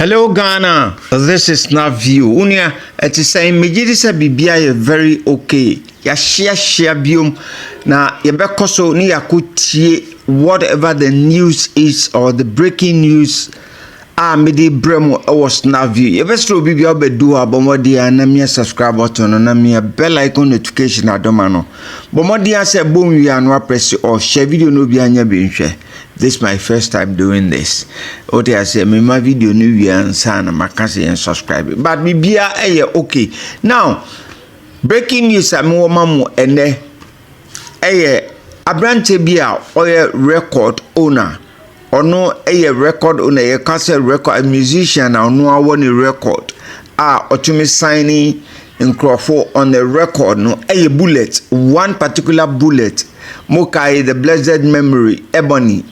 Hello Ghana, this is Snapp-View. Unia, it is saying Mijidisa Bibia very okay. Ya share biom na yebekoso ni yakutie whatever the news is or the breaking news. Midi bremo was Snapp-View. Yebestro bibia obedu abomodi na me subscribe button na me bell icon notification adomano. Bomodi ase bom wi anwa press or share video no bi anya be nhwe. This is my first time doing this. Ote ase me my video no wi ansa na makase and subscribe. But bibia okay. Now, breaking news amu mamu ene abrante bia oye record owner. Ono record owner ye cassette record a musician ono awoni record otumi signing Nkrofo on the record no bullet, one particular bullet mokai the blessed memory ebony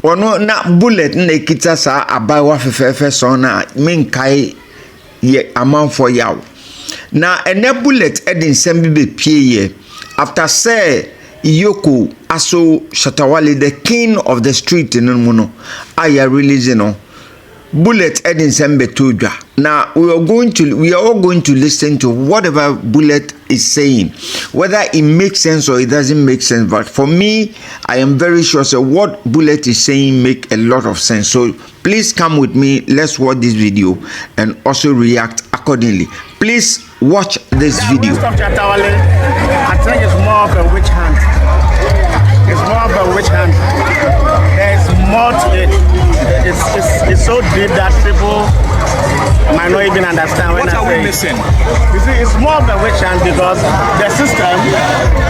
ono na bullet na kita sa abawa fefefe so na menkai ye amanfo yaw na ene bullet edin sembi be pie ye after say EOCO aso Shatta Wale, the king of the street in Muno, aya releasing no bullet edin sembe toja. Now we are all going to listen to whatever bullet is saying, whether it makes sense or it doesn't make sense. But for me, I am very sure so what bullet is saying make a lot of sense. So please come with me. Let's watch this video and also react accordingly. Please watch this video. Shatta Wale, I think it's more of a witch hunt. It's more of a witch hunt. There's more to it. It's so deep that people might not even understand when I say. What are we missing? You see, it's more of a witch hunt because the system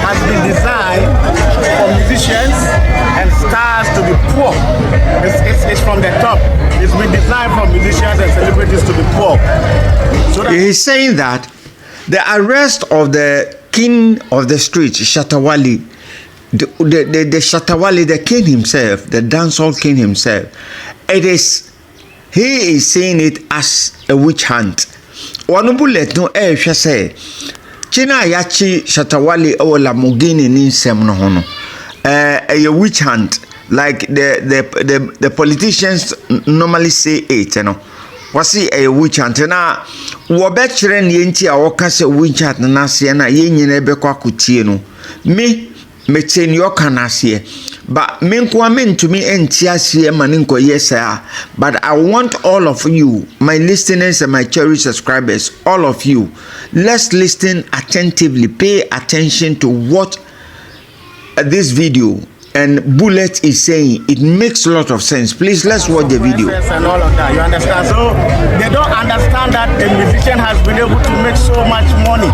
has been designed for musicians and stars to be poor. It's from the top. It's been designed for musicians and celebrities to be poor. So he's saying that the arrest of the king of the street, Shatta Wale, the Shatta Wale, the king himself, the dancehall king himself, he is saying it as a witch hunt. One bullet no say China yachi Shatta Wale or Lamborghini ni nsem no hono. A witch hunt like the politicians normally say it, you know. Wasi a witch hunt na wo be kire ne enti a wo ka se witch hunt na se na ye nyine be kwa kutie no me cheni yo kana se but me nko mentumi enti ase ma ne nko yesa. But I want all of you, my listeners and my cherished subscribers, all of you, let's listen attentively, pay attention to what this video and bullet is saying. It makes a lot of sense. Please let's watch the video. And all of that, you understand? So they don't understand that a musician has been able to make so much money.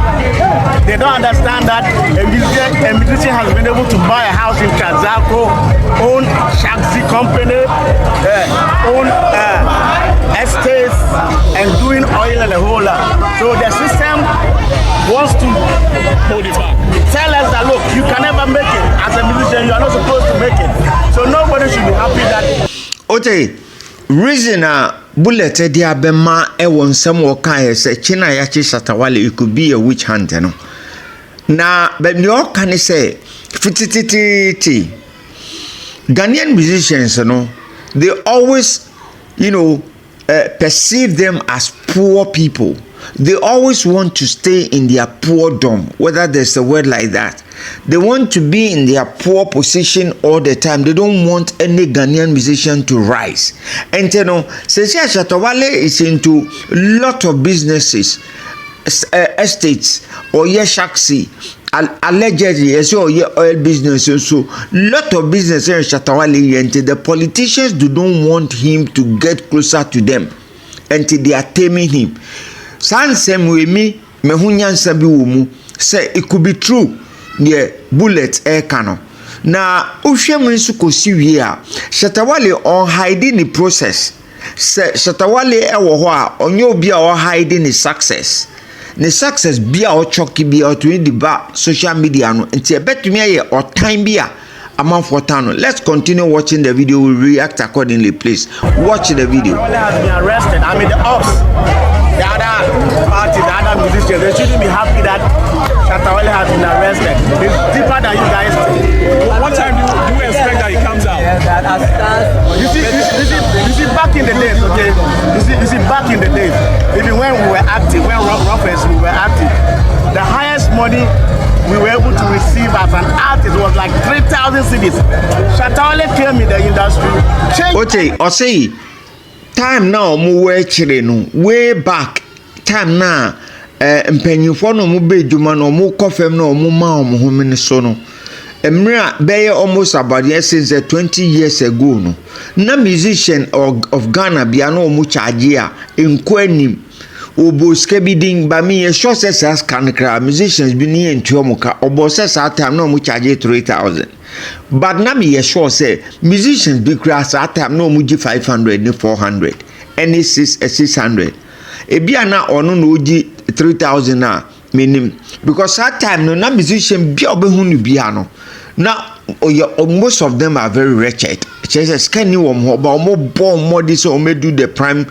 They don't understand that a musician has been able to buy a house in Kazako, own Shaxi company, own estates, and doing oil and a whole lot. So the system wants to hold it back. Tell us that look, you can never make it as a musician. You are not supposed to make it. So nobody should be happy that. Okay, reason bullet dia bema e won some wokan say China yachi Shatta Wale, it could be a witch hunt, no. Na but you can say fitititi Ghanaian musicians, you know, they always, you know, perceive them as poor people. They always want to stay in their poordom, whether there's a word like that. They want to be in their poor position all the time. They don't want any Ghanaian musician to rise. And you know, since Shatta Wale is into a lot of businesses, estates, or shaxi, allegedly, or oil business, so lot of business in Shatta Wale, and the politicians do not want him to get closer to them until they are taming him. Sansem we me hunyansa bi wo mu say it could be true the bullet kano na ohwem nso kosi wie a Shatta Wale on hiding the process say Shatta Wale wo ho a onye obi a o hiding the success bia o choki bia o to the ba social media no nti ebetumi aye o time bia amanfo tano. Let's continue watching the video. We react accordingly. Please watch the video. Shatta Wale has been arrested. I mean the ops, the other party, the other musicians, they shouldn't be happy that Shatta Wale has been arrested. It's deeper than you guys think. What time do you expect that he comes out? You see back in the days, okay? You see back in the days, even when we were active, when rockers we were active, the highest money we were able to receive as an artist was like 3,000 cedis. Shatta Wale came in the industry. Okay, I say time now mu we no way back time now mpanyinfo no mu be djuma no mu kofem no mu ma omo homene so no emra be almost about since 20 years ago no na musician of Ghana bia no mu charge a enko anim obo skebiding ba me sure say can cry musicians bi ni entu omuka obo say time no mu charge 3,000 but na me sure say musicians bi cry time no mu gi 500 ni 400 any 600 ebia na ono no gi 3,000 na minim because that time no na musician bi obehu no bia no na most of them are very wretched Jesus can you ba mo born more this or do the prime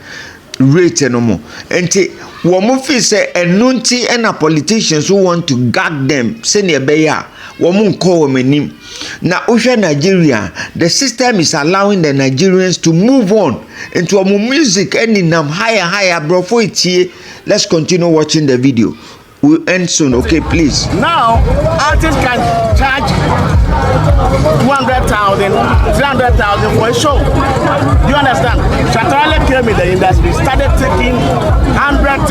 rate no more enti wo mo fi say enunti and politicians who want to gag them say ne be ya wo mo nko wo manim na ohwe Nigeria the system is allowing the Nigerians to move on into our music and in higher bro for it. Let's continue watching the video. We'll end soon, okay, please. Now, artists can charge 200,000, 300,000 for a show. Do you understand? Shatta Wale came in the industry, started taking $100,000,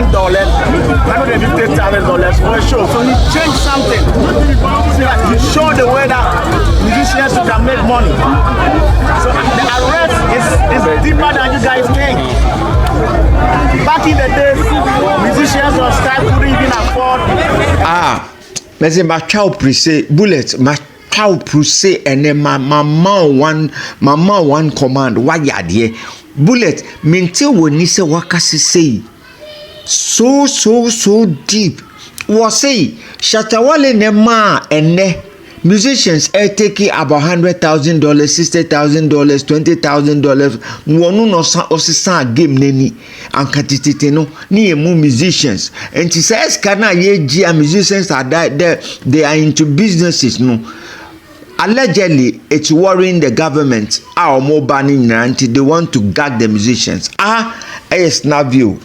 $150,000 for a show. So he changed something. So that he showed the way that musicians can make money. So the arrest is deeper than you guys think. Back in the days, musicians on strike couldn't even afford. Mese ma chow prese bullet ma chow prese ene mama one command wa yade bullet minti woni se wakase sei so deep wo say Shatta Wale ne ma ene musicians take about $100,000, $60,000, $20,000 wonu no osisa game neni ankatitete no ni emu musicians and it says kana ye musicians are they are into businesses no allegedly it's worrying the government our more banning until they want to gag the musicians Snapp-View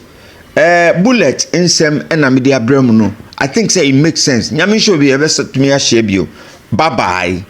bullet insem ena media brem no I think say it makes sense nyame show be ever set me a share bio. Bye bye.